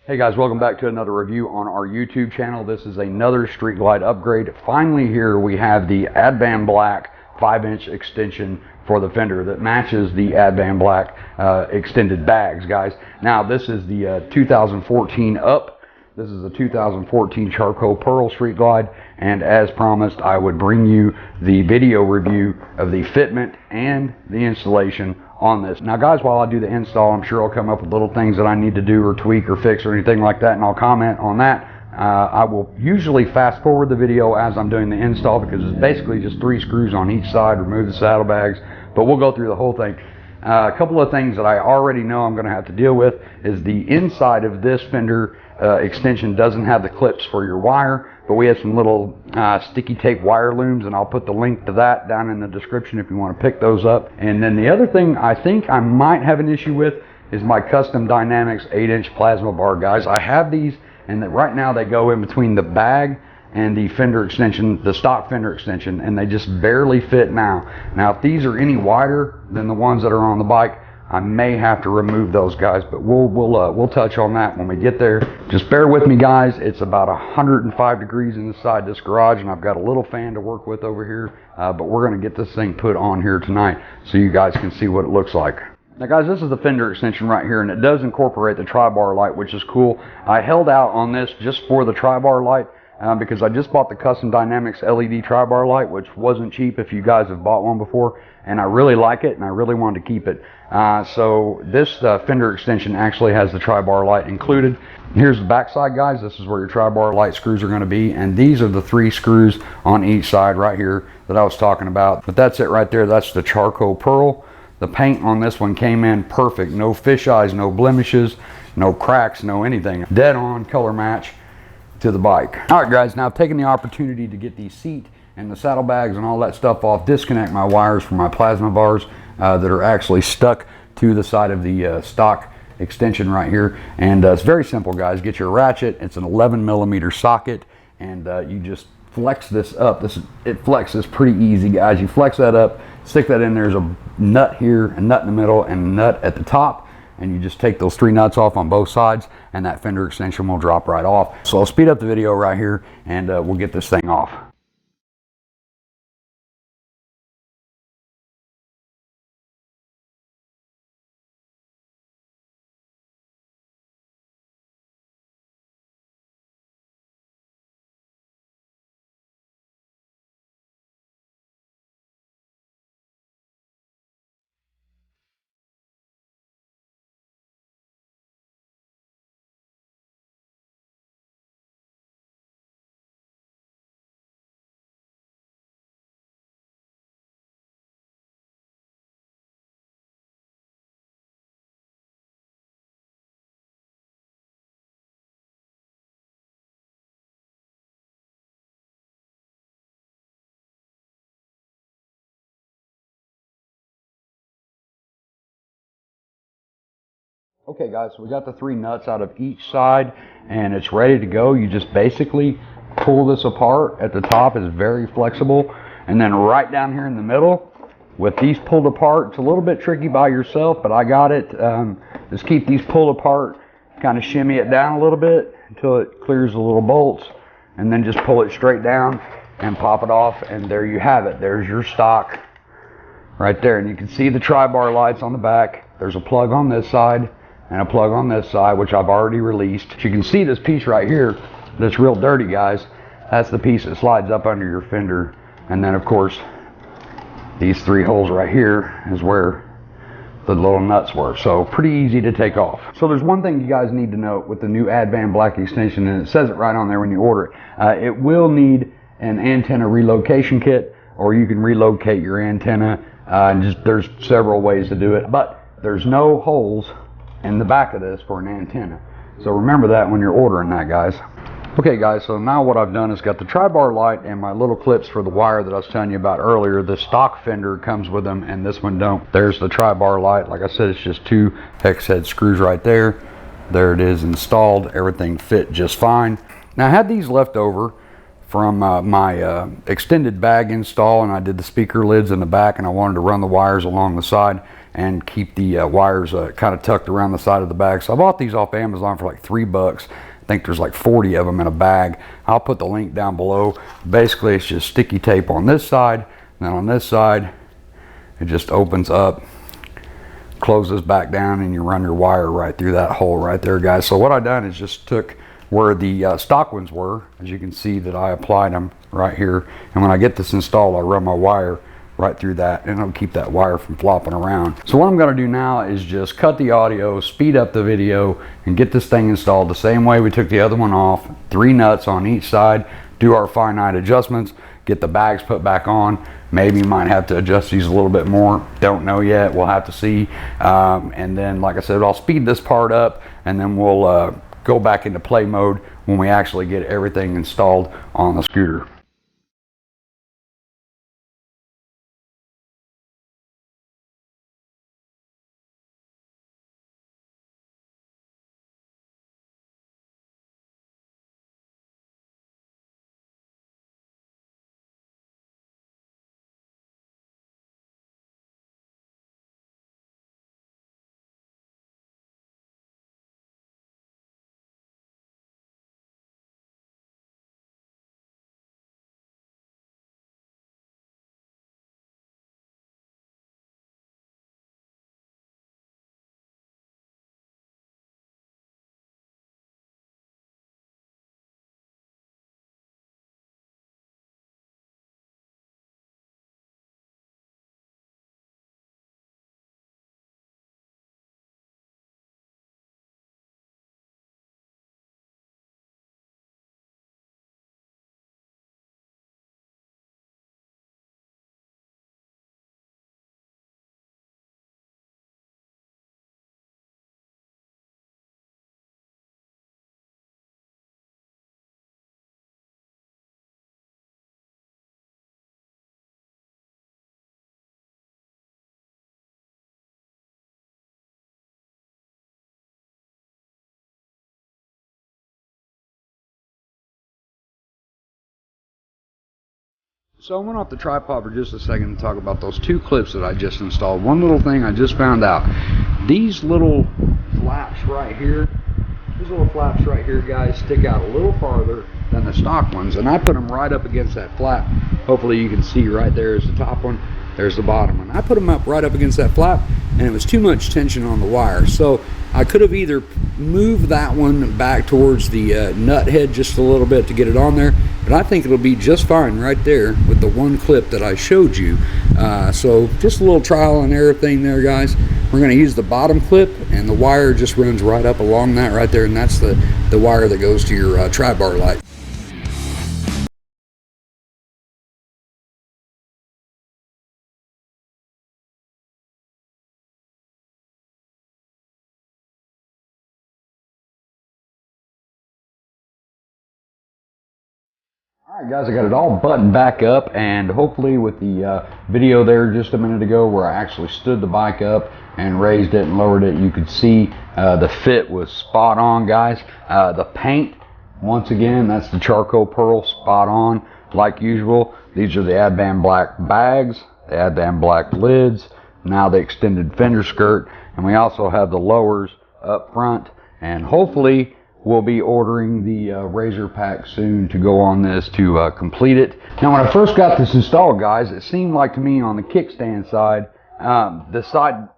Hey guys, welcome back to another review on our YouTube channel. This is another Street Glide upgrade. Finally here we have the Advanblack 5-inch extension for the Fender that matches the Advanblack extended bags, guys. Now this is the 2014 up. This is a 2014 Charcoal Pearl Street Glide, and as promised I would bring you the video review of the fitment and the installation on this. Now guys, while I do the install, I'm sure I'll come up with little things that I need to do or tweak or fix or anything like that, and I'll comment on that. I will usually fast forward the video as I'm doing the install because it's basically just 3 screws on each side, remove the saddlebags, but we'll go through the whole thing. A couple of things that I already know I'm going to have to deal with is the inside of this Fender extension doesn't have the clips for your wire, but we have some little sticky tape wire looms, and I'll put the link to that down in the description if you want to pick those up. And then the other thing I think I might have an issue with is my Custom Dynamics 8-inch plasma bar, guys. I have these, and right now they go in between the bag and the Fender extension, the stock Fender extension, and they just barely fit now. Now if these are any wider than the ones that are on the bike, I may have to remove those, guys, but we'll touch on that when we get there. Just bear with me, guys. It's about 105 degrees inside this garage, and I've got a little fan to work with over here, but we're going to get this thing put on here tonight so you guys can see what it looks like. Now guys, this is the Fender extension right here, and it does incorporate the tri-bar light, which is cool. I held out on this just for the tri-bar light because I just bought the Custom Dynamics LED tri-bar light, which wasn't cheap if you guys have bought one before, and I really like it and I really wanted to keep it. So this Fender extension actually has the tri-bar light included. Here's the back side, guys. This is where your tri-bar light screws are going to be, and these are the 3 screws on each side right here that I was talking about. But that's it right there. That's the Charcoal Pearl. The paint on this one came in perfect. No fish eyes, no blemishes, no cracks, no anything. Dead on color match to the bike. All right guys, now I've taken the opportunity to get the seat and the saddlebags and all that stuff off, disconnect my wires from my plasma bars that are actually stuck to the side of the stock extension right here. And it's very simple, guys. Get your ratchet. It's an 11mm socket, and you just flex this up. It flexes pretty easy, guys. You flex that up, stick that in. There's a nut here, a nut in the middle, and a nut at the top, and you just take those 3 nuts off on both sides, and that Fender extension will drop right off. So I'll speed up the video right here, and we'll get this thing off. Okay guys, so we got the 3 nuts out of each side, and it's ready to go. You just basically pull this apart. At the top is very flexible, and then right down here in the middle with these pulled apart, it's a little bit tricky by yourself, but I got it. Just keep these pulled apart, kind of shimmy it down a little bit until it clears the little bolts, and then just pull it straight down and pop it off, and there you have it. There's your stock right there, and you can see the tri-bar lights on the back. There's a plug on this side and a plug on this side, which I've already released. You can see this piece right here that's real dirty, guys. That's the piece that slides up under your Fender. And then of course these 3 holes right here is where the little nuts were, so pretty easy to take off. So there's one thing you guys need to note with the new Advanblack extension, and it says it right on there when you order it. It will need an antenna relocation kit, or you can relocate your antenna. There's several ways to do it, but there's no holes in the back of this for an antenna, so remember that when you're ordering that, guys. Okay guys, so now what I've done is got the tri-bar light and my little clips for the wire that I was telling you about earlier. The stock Fender comes with them, and this one don't. There's the tri-bar light. Like I said, it's just 2 hex head screws right there. There it is installed. Everything fit just fine. Now I had these left over from my extended bag install, and I did the speaker lids in the back, and I wanted to run the wires along the side and keep the wires kind of tucked around the side of the bag. So I bought these off Amazon for like $3. I think there's like 40 of them in a bag. I'll put the link down below. Basically, it's just sticky tape on this side, and then on this side, it just opens up, closes back down, and you run your wire right through that hole right there, guys. So what I done is just took where the stock ones were, as you can see that I applied them right here, and when I get this installed, I run my wire right through that, and it'll keep that wire from flopping around. So what I'm going to do now is just cut the audio, speed up the video, and get this thing installed the same way we took the other one off. 3 nuts on each side, do our finite adjustments, get the bags put back on. Maybe might have to adjust these a little bit more, don't know yet, we'll have to see. And then, like I said, I'll speed this part up, and then we'll go back into play mode when we actually get everything installed on the scooter. So I went off the tripod for just a second to talk about those 2 clips that I just installed. One little thing I just found out. These little flaps right here, guys, stick out a little farther than the stock ones. And I put them right up against that flap. Hopefully you can see right there is the top one. There's the bottom one. I put them up right up against that flap, and it was too much tension on the wire. So I could have either moved that one back towards the nut head just a little bit to get it on there, but I think it'll be just fine right there with the 1 clip that I showed you. So just a little trial and error thing there, guys. We're going to use the bottom clip, and the wire just runs right up along that right there, and that's the wire that goes to your tri-bar light. Alright guys, I got it all buttoned back up, and hopefully with the video there just a minute ago where I actually stood the bike up and raised it and lowered it, you could see the fit was spot on, guys. The paint, once again, that's the charcoal pearl, spot on like usual. These are the Advanblack bags, the Advanblack lids, now the extended fender skirt, and we also have the lowers up front, and hopefully we'll be ordering the razor pack soon to go on this to complete it. Now when I first got this installed, guys, it seemed like to me on the kickstand side, the side,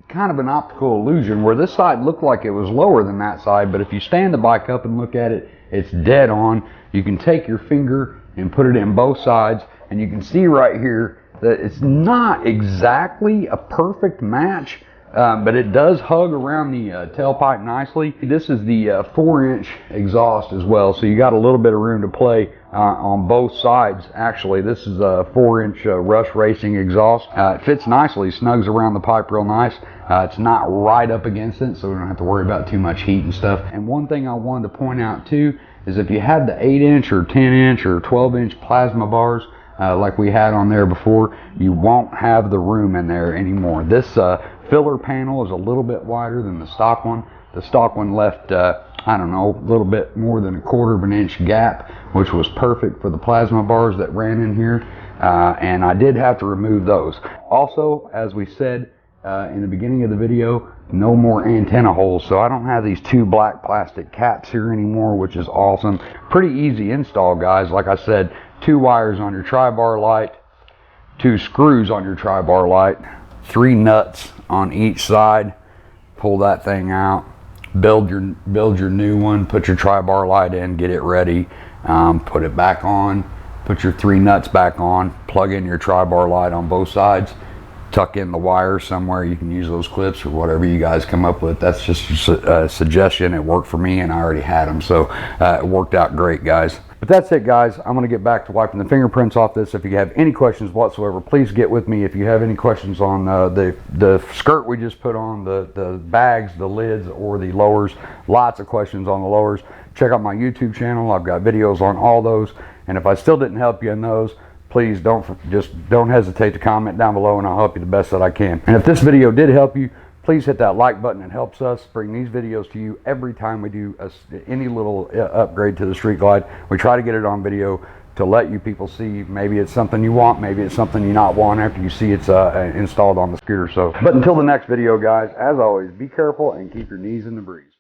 kind of an optical illusion where this side looked like it was lower than that side, but if you stand the bike up and look at it, it's dead on. You can take your finger and put it in both sides, and you can see right here that it's not exactly a perfect match, but it does hug around the tailpipe nicely. This is the 4-inch exhaust as well, so you got a little bit of room to play on both sides. Actually, this is a 4-inch Rush Racing exhaust. It fits nicely, snugs around the pipe real nice. It's not right up against it, so we don't have to worry about too much heat and stuff. And one thing I wanted to point out too is if you had the 8-inch or 10-inch or 12-inch plasma bars like we had on there before, you won't have the room in there anymore. This filler panel is a little bit wider than the stock one, The stock one left, I don't know, a little bit more than 1/4 of an inch gap, which was perfect for the plasma bars that ran in here. And I did have to remove those. Also, as we said in the beginning of the video, no more antenna holes. So I don't have these 2 black plastic caps here anymore, which is awesome. Pretty easy install, guys. Like I said, 2 wires on your tri-bar light, 2 screws on your tri-bar light, 3 nuts on each side. Pull that thing out, build your new one, put your tri-bar light in, get it ready, put it back on, put your 3 nuts back on, plug in your tri-bar light on both sides, tuck in the wire somewhere. You can use those clips or whatever you guys come up with. That's just a suggestion. It worked for me and I already had them, so it worked out great, guys. But that's it, guys. I'm going to get back to wiping the fingerprints off this. If you have any questions whatsoever, please get with me. If you have any questions on the skirt we just put on, the bags, the lids, or the lowers, lots of questions on the lowers, check out my YouTube channel. I've got videos on all those. And if I still didn't help you in those, please don't hesitate to comment down below, and I'll help you the best that I can. And if this video did help you, please hit that like button. It helps us bring these videos to you every time we do any little upgrade to the Street Glide. We try to get it on video to let you people see. Maybe it's something you want, maybe it's something you not want after you see it's installed on the scooter. So, but until the next video, guys, as always, be careful and keep your knees in the breeze.